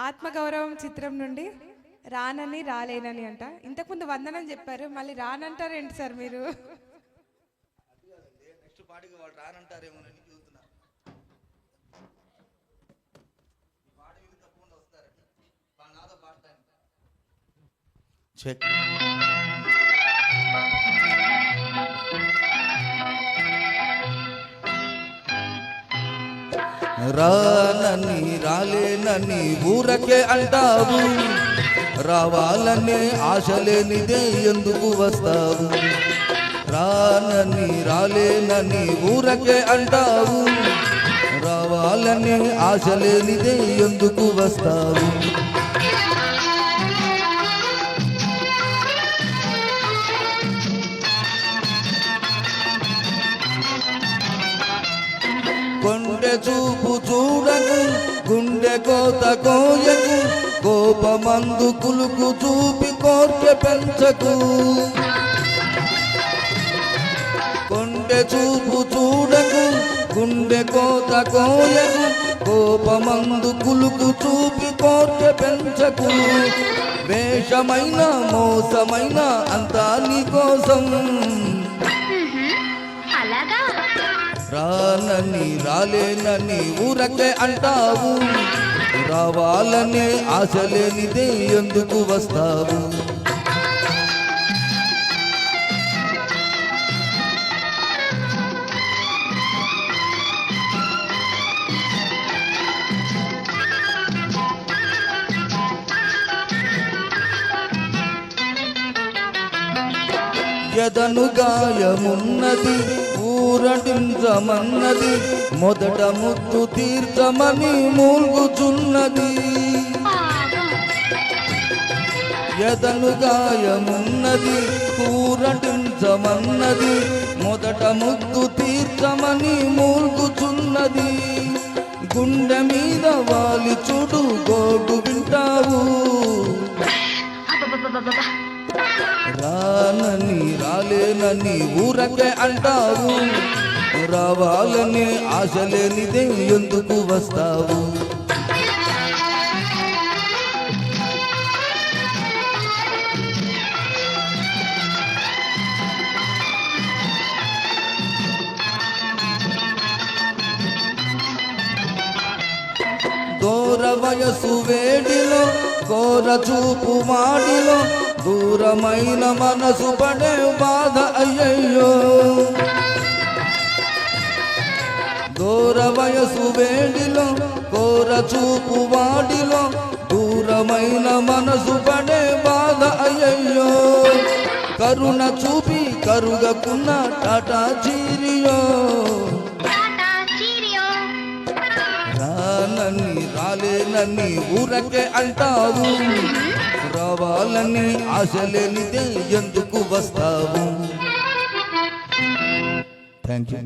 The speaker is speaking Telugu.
ఆత్మగౌరవం చిత్రం నుండి రానని రాలేనని అంట. ఇంతకుముందు వందనం చెప్పారు, మళ్ళీ రానంటారేంటి సార్ మీరు? నెక్స్ట్ పాటికి వాళ్ళు రానంటారేమోనని చూస్తున్నా. పాట విని తప్పకుండా వస్తారట. వాళ్ళ నాతో పాడతాను. చెక్. రానని రాలేనని ఊరకే అంటావు, రావాలనే ఆశ లేనిదే ఎందుకు వస్తావు? రానని రాలేనని ఊరకే అంటావు, రావాలనే ఆశ లేనిదే ఎందుకు వస్తావు? కొండె చూపు చూడకు, గుండె కోత కోయకు, కోపమందు కులుకు చూపి కోర్కె పెంచకు. కొండె చూపు చూడకు, గుండె కోత కోయకు, కోపమందు కులుకు చూపి కోర్కె పెంచకు. వేషమైన మోసమైన అంతా నీ కోసం. రానని రాలేనని ఊరకే అంటావు, రావాలనే ఆశ లేనిదే ఎందుకు వస్తావు? ఎదను గాయమున్నది ఊరటించమన్నది, మొదట ముద్దు తీర్చమని మూల్గుచున్నది. ఎదను గాయమున్నది ఊరటించమన్నది, మొదట ముద్దు తీర్చమని మూల్గుచున్నది. గుండె మీద వాలి చూడు గోడు వింటావు. రానని రాలేనని ఊరకే అంటావు, రావాలని ఆశ లేనిదే ఎందుకు వస్తావు? దూర వయసు వేడిలో కోర చూపు మాడిలో, దూరమైన మనసు పడే బాధ అయ్యయ్యో. దూర వయసు వేడిలో కోర చూపు వాడిలో, దూరమైన మనసు పడే బాధ అయ్యయ్యో. కరుణ చూపి కరుగకున్న టాటా చీరియో. రానని రాలేనని ఊరకే అంటావు, రావాలని ఆశ లేనిదే ఎందుకు వస్తావు? Thank you.